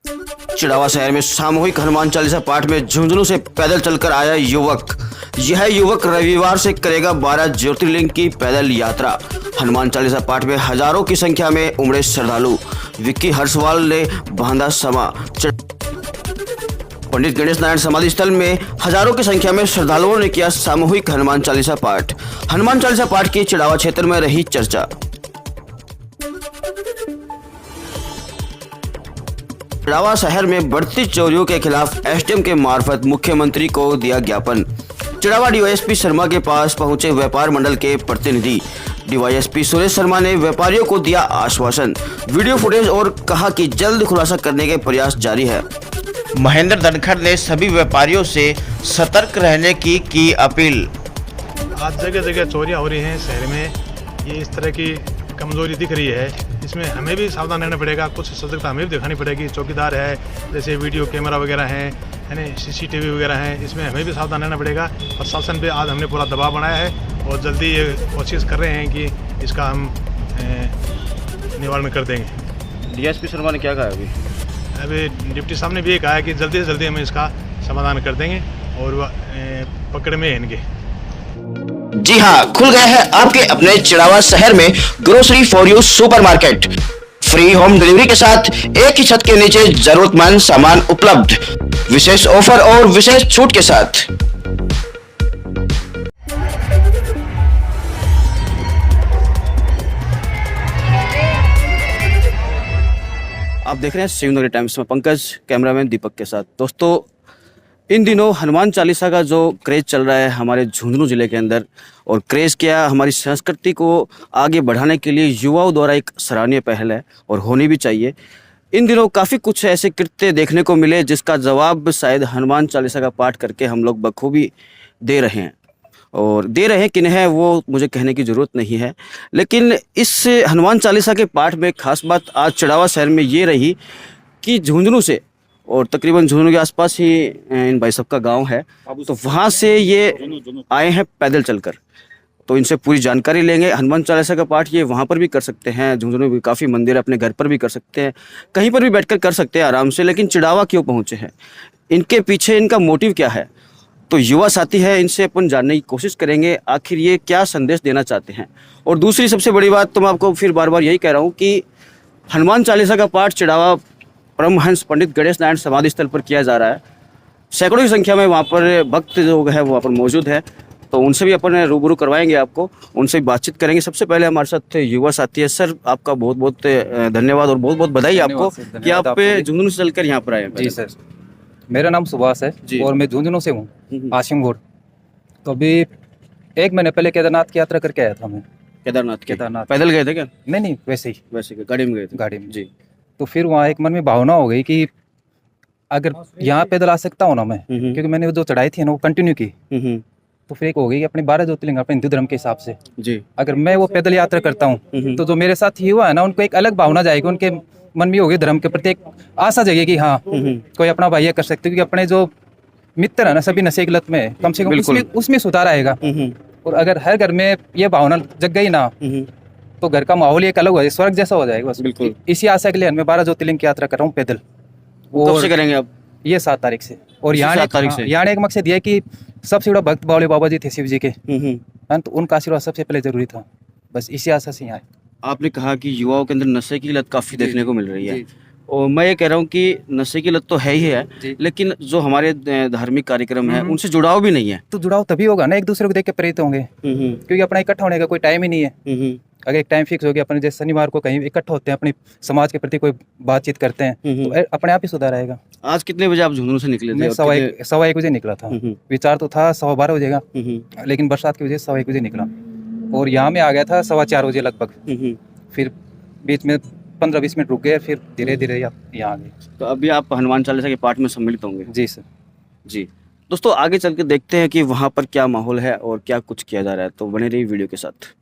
चिड़ावा शहर में सामूहिक हनुमान चालीसा पाठ में झुंझुनू से पैदल चलकर आया युवक। यह युवक रविवार से करेगा 12 ज्योतिर्लिंग की पैदल यात्रा। हनुमान चालीसा पाठ में हजारों की संख्या में उमड़े श्रद्धालु। विक्की हर्षवाल ने बांधा समा। पंडित गणेश नारायण समाधि स्थल में हजारों की संख्या में श्रद्धालुओं ने किया सामूहिक हनुमान चालीसा पाठ। हनुमान चालीसा पाठ की चिड़ावा क्षेत्र में रही चर्चा। चिड़ावा शहर में बढ़ती चोरियों के खिलाफ एसडीएम के मार्फत मुख्यमंत्री को दिया ज्ञापन। चिड़ावा डीवाईएसपी शर्मा के पास पहुंचे व्यापार मंडल के प्रतिनिधि। डीवाईएसपी सुरेश शर्मा ने व्यापारियों को दिया आश्वासन, वीडियो फुटेज और कहा कि जल्द खुलासा करने के प्रयास जारी है। महेंद्र धनखड़ ने सभी व्यापारियों से सतर्क रहने की अपील। आज जगह जगह चोरियां हो रही हैं शहर में, ये इस तरह की कमजोरी दिख रही है। इसमें हमें भी सावधान रहना पड़ेगा, कुछ सतर्कता हमें भी दिखानी पड़ेगी। चौकीदार है, जैसे वीडियो कैमरा वगैरह है ना, सीसीटीवी वगैरह है, इसमें हमें भी सावधान रहना पड़ेगा। प्रशासन पे आज हमने पूरा दबाव बनाया है और जल्दी ये कोशिश कर रहे हैं कि इसका हम निवारण कर देंगे। डीएसपी शर्मा ने क्या कहा अभी डिप्टी साहब ने भी ये कहा है कि जल्दी से जल्दी हम इसका समाधान कर देंगे और पकड़ में इनके। जी हाँ, खुल गया है आपके अपने चिड़ावा शहर में grocery for you supermarket. Free home delivery के साथ एक ही छत के नीचे जरूरतमंद सामान उपलब्ध, विशेष ऑफर और विशेष छूट के साथ। आप देख रहे हैं शिवनगरी टाइम्स में पंकज, कैमरामैन दीपक के साथ। दोस्तों, इन दिनों हनुमान चालीसा का जो क्रेज चल रहा है हमारे झुंझुनू जिले के अंदर, और क्रेज क्या, हमारी संस्कृति को आगे बढ़ाने के लिए युवाओं द्वारा एक सराहनीय पहल है और होनी भी चाहिए। इन दिनों काफ़ी कुछ ऐसे कृत्य देखने को मिले जिसका जवाब शायद हनुमान चालीसा का पाठ करके हम लोग बखूबी दे रहे हैं, और दे रहे हैं कि नहीं वो मुझे कहने की ज़रूरत नहीं है। लेकिन इस हनुमान चालीसा के पाठ में खास बात आज चिड़ावा शहर में ये रही कि झुंझुनू से, और तकरीबन झुंझुनू के आसपास ही इन भाई साहब का गांव है, तो वहाँ से ये आए हैं पैदल चलकर। तो इनसे पूरी जानकारी लेंगे। हनुमान चालीसा का पाठ ये वहाँ पर भी कर सकते हैं, झुंझुनू भी काफ़ी मंदिर है, अपने घर पर भी कर सकते हैं, कहीं पर भी बैठकर कर सकते हैं आराम से। लेकिन चिड़ावा क्यों पहुँचे हैं, इनके पीछे इनका मोटिव क्या है, तो युवा साथी है, इनसे अपन जानने की कोशिश करेंगे आखिर ये क्या संदेश देना चाहते हैं। और दूसरी सबसे बड़ी बात तो मैं आपको फिर बार बार यही कह रहा हूँ कि हनुमान चालीसा का पाठ चिड़ावा परमहंस पंडित गणेश नारायण समाधि स्थल पर किया जा रहा है। सैकड़ों की संख्या में वहाँ पर भक्त लोग हैं वहाँ पर मौजूद है, तो उनसे भी अपन रूबरू करवाएंगे, आपको उनसे भी बातचीत करेंगे। सबसे पहले हमारे साथ युवा साथी है। सर, आपका बहुत बहुत धन्यवाद और बहुत बहुत बधाई आपको कि आप झुंझुनू से चलकर यहाँ पर आए। जी सर, मेरा नाम सुभाष है और मैं झुंझुनू से हूँ, आशिमगढ़। तो अभी 1 महीने पहले केदारनाथ की यात्रा करके आया था मैं। केदारनाथ पैदल गए थे क्या? नहीं, वैसे ही गाड़ी में गए थे। गाड़ी में जी। तो फिर वहाँ एक मन में भावना हो गई कि अगर यहाँ पैदल आ सकता हूँ ना मैं, क्योंकि मैंने जो चढ़ाई थी ना वो कंटिन्यू की, तो फिर एक हो गई कि अपने 12 ज्योतिर्लिंग अपने हिंदू धर्म के हिसाब से जी, अगर मैं वो पैदल यात्रा करता हूँ तो जो मेरे साथ ही हुआ है ना, उनको एक अलग भावना जाएगी, उनके मन में होगी धर्म के प्रति एक आशा जगेगी, हाँ कोई अपना भाई कर सकते, क्योंकि अपने जो मित्र है ना सभी नशे की लत में, कम से कम उसमें सुधार आएगा। और अगर हर घर में ये भावना जग गई ना तो घर का माहौल एक अलग हो जाएगा, स्वर्ग जैसा हो जाएगा। बस बिल्कुल इसी आशा के लिए मैं 12 ज्योतिर्लिंग की यात्रा कर रहा हूँ पैदल। कब से करेंगे आप? ये 7 तारीख से। और यहाँ एक मकसद ये कि सबसे बड़ा भक्त बावले बाबा जी थे शिव जी के, तो उनका आशीर्वाद सबसे पहले जरूरी था। बस इसी आशा से यहाँ। आपने कहा कि युवाओं के अंदर नशे की लत काफी देखने को मिल रही है, और मैं ये कह रहा हूँ कि नशे की लत तो है ही है, लेकिन जो हमारे धार्मिक कार्यक्रम है उनसे जुड़ाव भी नहीं है। तो जुड़ाव तभी होगा ना, एक दूसरे को देख के प्रेरित होंगे, क्योंकि अपना इकट्ठा होने का कोई टाइम ही नहीं है। अगर एक टाइम फिक्स हो गया, अपने जैसे शनिवार को कहीं इकट्ठा होते हैं, अपने समाज के प्रति कोई बातचीत करते हैं, तो अपने आप ही सुधार आएगा। आज कितने बजे आप झुंझुनू से निकले थे? मैं 1:15 बजे निकला था। विचार तो था 12:15 बजे का, लेकिन बरसात की वजह से 1:15 बजे निकला, और यहाँ में आ गया था 4:15 बजे लगभग। फिर बीच में 15-20 मिनट रुक गए, फिर धीरे धीरे यहाँ आ गए। तो अभी आप हनुमान चालीसा के पाठ में सम्मिलित होंगे? जी सर। जी दोस्तों, आगे चल के देखते हैं कि वहाँ पर क्या माहौल है और क्या कुछ किया जा रहा है, तो बने रहिए वीडियो के साथ।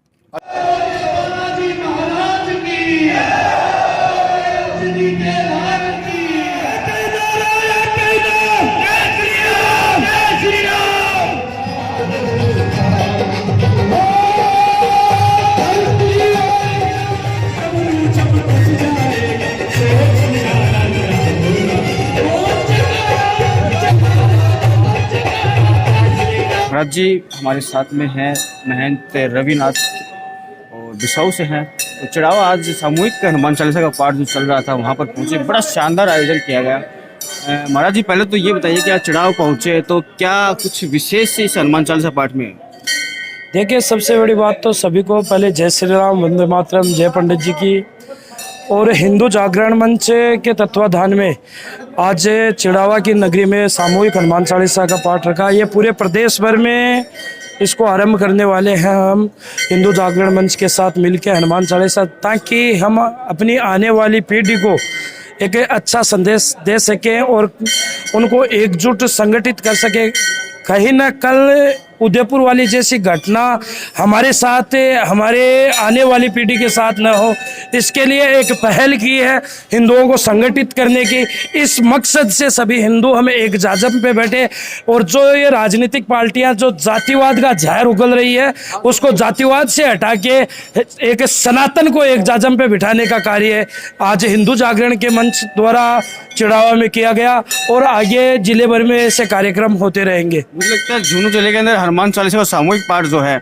महाराज जी हमारे साथ में हैं, महंत रविनाथ और बिसाऊ से हैं। तो चिड़ावा आज सामूहिक हनुमान चालीसा का पाठ जो चल रहा था वहाँ पर पहुँचे, बड़ा शानदार आयोजन किया गया। महाराज जी पहले तो ये बताइए कि आज चिड़ाव पहुँचे तो क्या कुछ विशेष इस हनुमान चालीसा पाठ में है? देखिए, सबसे बड़ी बात तो सभी को पहले जय श्री राम, वंदे मातरम, जय पंडित जी की। और हिंदू जागरण मंच के तत्वाधान में आज चिड़ावा की नगरी में सामूहिक हनुमान चालीसा का पाठ रखा। ये पूरे प्रदेश भर में इसको आरंभ करने वाले हैं हम हिंदू जागरण मंच के साथ मिलकर हनुमान चालीसा, ताकि हम अपनी आने वाली पीढ़ी को एक अच्छा संदेश दे सकें और उनको एकजुट संगठित कर सके। कहीं ना कल उदयपुर वाली जैसी घटना हमारे साथ, हमारे आने वाली पीढ़ी के साथ न हो, इसके लिए एक पहल की है हिंदुओं को संगठित करने की। इस मकसद से सभी हिंदू हमें एक जाजम पे बैठे और जो ये राजनीतिक पार्टियां जो जातिवाद का जहर उगल रही है उसको जातिवाद से हटा के एक सनातन को एक जाजम पे बिठाने का कार्य आज हिंदू जागरण के मंच द्वारा चिड़ावा में किया गया और आगे जिले भर में ऐसे कार्यक्रम होते रहेंगे। मुझे लगता है झुंझुनू जिले के अंदर हनुमान चालीसा का सामूहिक पाठ जो है,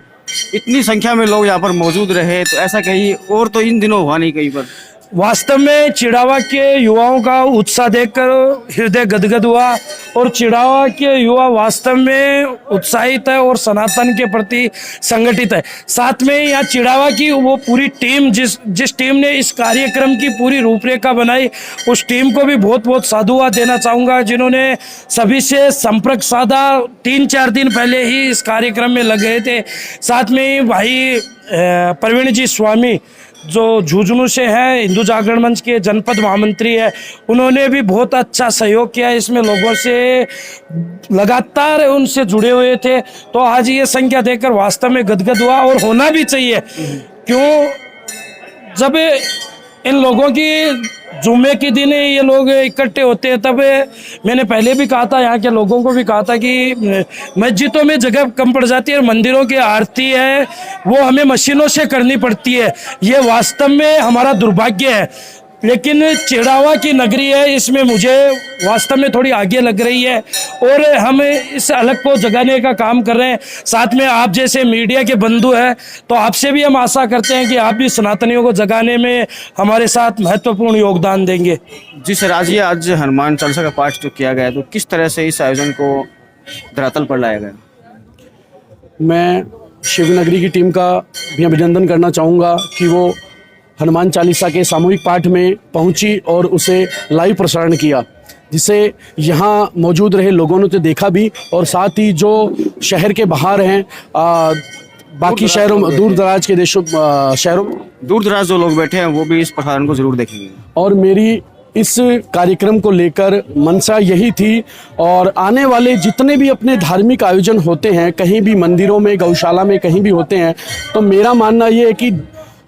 इतनी संख्या में लोग यहाँ पर मौजूद रहे तो ऐसा कहीं और तो इन दिनों हुआ नहीं कहीं पर। वास्तव में चिड़ावा के युवाओं का उत्साह देखकर हृदय गदगद हुआ और चिड़ावा के युवा वास्तव में उत्साहित है और सनातन के प्रति संगठित है। साथ में यहाँ चिड़ावा की वो पूरी टीम जिस टीम ने इस कार्यक्रम की पूरी रूपरेखा बनाई, उस टीम को भी बहुत बहुत साधुवाद देना चाहूँगा, जिन्होंने सभी से संपर्क साधा। 3-4 दिन पहले ही इस कार्यक्रम में लग गए थे। साथ में भाई प्रवीण जी स्वामी जो झुंझुनू से हैं, हिंदू जागरण मंच के जनपद महामंत्री है, उन्होंने भी बहुत अच्छा सहयोग किया। इसमें लोगों से लगातार उनसे जुड़े हुए थे, तो आज ये संख्या देखकर वास्तव में गदगद हुआ और होना भी चाहिए। क्यों, जब इन लोगों की जुम्मे के दिन ये लोग इकट्ठे होते हैं, तब मैंने पहले भी कहा था, यहाँ के लोगों को भी कहा था कि मस्जिदों में जगह कम पड़ जाती है, मंदिरों की आरती है वो हमें मशीनों से करनी पड़ती है। ये वास्तव में हमारा दुर्भाग्य है, लेकिन चिड़ावा की नगरी है, इसमें मुझे वास्तव में थोड़ी आगे लग रही है और हम इस अलग को जगाने का काम कर रहे हैं। साथ में आप जैसे मीडिया के बंधु हैं, तो आपसे भी हम आशा करते हैं कि आप भी सनातनियों को जगाने में हमारे साथ महत्वपूर्ण योगदान देंगे। जी सर, आज हनुमान चालीसा का पाठ जो किया गया, तो किस तरह से इस आयोजन को धरातल पर लाया गया? मैं शिवनगरी की टीम का भी अभिनंदन करना चाहूँगा कि वो हनुमान चालीसा के सामूहिक पाठ में पहुंची और उसे लाइव प्रसारण किया, जिसे यहाँ मौजूद रहे लोगों ने तो देखा भी, और साथ ही जो शहर के बाहर हैं, बाकी शहरों, दूर दराज के देशों, शहरों, दूर दराज जो लोग बैठे हैं वो भी इस प्रसारण को जरूर देखेंगे। और मेरी इस कार्यक्रम को लेकर मंशा यही थी, और आने वाले जितने भी अपने धार्मिक आयोजन होते हैं, कहीं भी मंदिरों में, गौशाला में, कहीं भी होते हैं, तो मेरा मानना ये है कि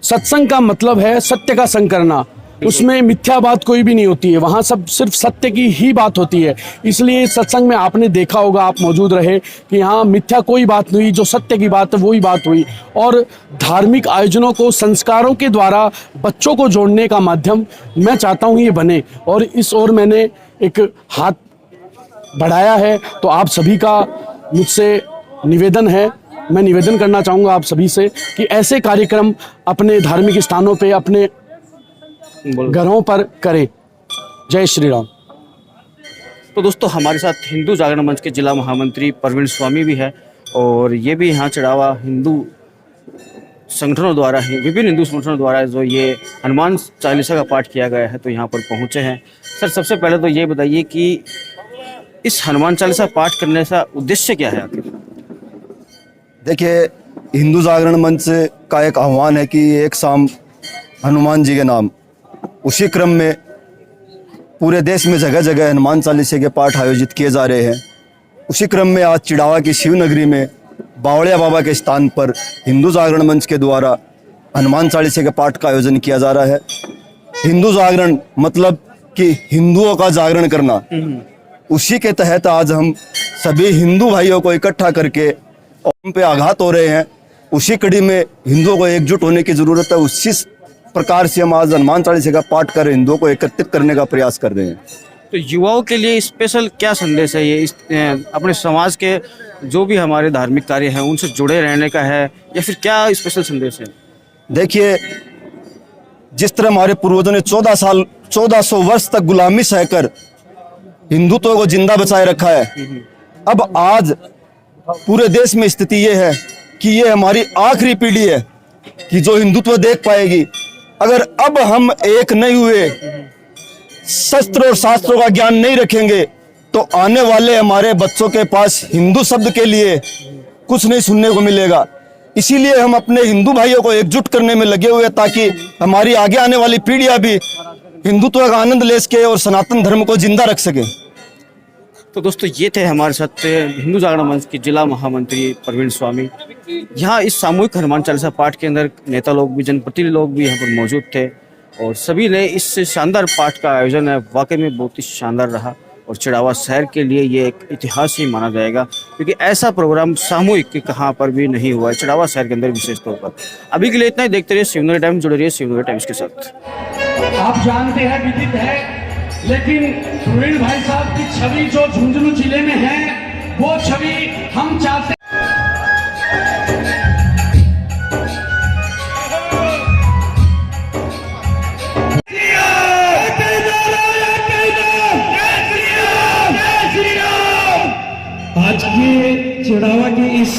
सत्संग का मतलब है सत्य का संग करना। उसमें मिथ्या बात कोई भी नहीं होती है, वहाँ सब सिर्फ सत्य की ही बात होती है। इसलिए सत्संग में आपने देखा होगा, आप मौजूद रहे, कि यहाँ मिथ्या कोई बात नहीं, जो सत्य की बात है वही बात हुई। और धार्मिक आयोजनों को संस्कारों के द्वारा बच्चों को जोड़ने का माध्यम मैं चाहता हूँ ये बने, और इस ओर मैंने एक हाथ बढ़ाया है। तो आप सभी का मुझसे निवेदन है, मैं निवेदन करना चाहूँगा आप सभी से कि ऐसे कार्यक्रम अपने धार्मिक स्थानों पे, अपने घरों पर करें। जय श्री राम। तो दोस्तों, हमारे साथ हिंदू जागरण मंच के जिला महामंत्री प्रवीण स्वामी भी है, और ये भी यहाँ चिड़ावा हिंदू संगठनों द्वारा, विभिन्न हिंदू संगठनों द्वारा जो ये हनुमान चालीसा का पाठ किया गया है, तो यहाँ पर पहुँचे हैं। सर, सबसे पहले तो ये बताइए कि इस हनुमान चालीसा पाठ करने का उद्देश्य क्या है आखिर? देखिए, हिंदू जागरण मंच का एक आह्वान है कि एक शाम हनुमान जी के नाम, उसी क्रम में पूरे देश में जगह जगह हनुमान चालीसा के पाठ आयोजित किए जा रहे हैं। उसी क्रम में आज चिड़ावा की शिवनगरी में बावड़िया बाबा के स्थान पर हिंदू जागरण मंच के द्वारा हनुमान चालीसा के पाठ का आयोजन किया जा रहा है। हिंदू जागरण मतलब कि हिंदुओं का जागरण करना, उसी के तहत आज हम सभी हिंदू भाइयों को इकट्ठा करके और उन पे आघात हो रहे हैं। उसी कड़ी में हिंदुओं को एकजुट होने की ज़रूरत है। उसी प्रकार से हम आज हनुमान चालीसा का पाठ कर हिंदुओं को एकत्रित करने का प्रयास कर रहे हैं। तो युवाओं के लिए स्पेशल क्या संदेश है ये अपने समाज के जो भी हमारे धार्मिक कार्य हैं उनसे जुड़े रहने का है या फिर क्या स्पेशल संदेश है? देखिए, जिस तरह हमारे पूर्वजों ने 1400 वर्ष तक गुलामी सहकर हिंदुत्व को जिंदा बचाए रखा है, अब आज पूरे देश में स्थिति ये है कि ये हमारी आखिरी पीढ़ी है कि जो हिंदुत्व देख पाएगी। अगर अब हम एक नहीं हुए, शस्त्र और शास्त्रों का ज्ञान नहीं रखेंगे, तो आने वाले हमारे बच्चों के पास हिंदू शब्द के लिए कुछ नहीं सुनने को मिलेगा। इसीलिए हम अपने हिंदू भाइयों को एकजुट करने में लगे हुए हैं ताकि हमारी आगे आने वाली पीढ़ियां भी हिंदुत्व का आनंद ले सके और सनातन धर्म को जिंदा रख सके। तो दोस्तों ये थे हमारे साथ हिंदू जागरण मंच के जिला महामंत्री प्रवीण स्वामी। यहाँ इस सामूहिक हनुमान चालीसा पाठ के अंदर नेता लोग भी, जनप्रतिनिधि लोग भी यहाँ पर मौजूद थे और सभी ने इस शानदार पाठ का आयोजन है वाकई में बहुत ही शानदार रहा और चिड़ावा शहर के लिए ये एक इतिहास ही माना जाएगा क्योंकि ऐसा प्रोग्राम सामूहिक कहाँ पर भी नहीं हुआ है चिड़ावा शहर के अंदर विशेष तौर पर। अभी के लिए इतना ही। देखते रहिए शिवनगरी टाइम्स, जुड़े रहिए शिवनगरी टाइम्स के साथ। आप जानते हैं, विदित है, लेकिन प्रवीण भाई साहब की छवि जो झुंझुनू जिले में है वो छवि हम चाहते आज के चिड़ावा के इस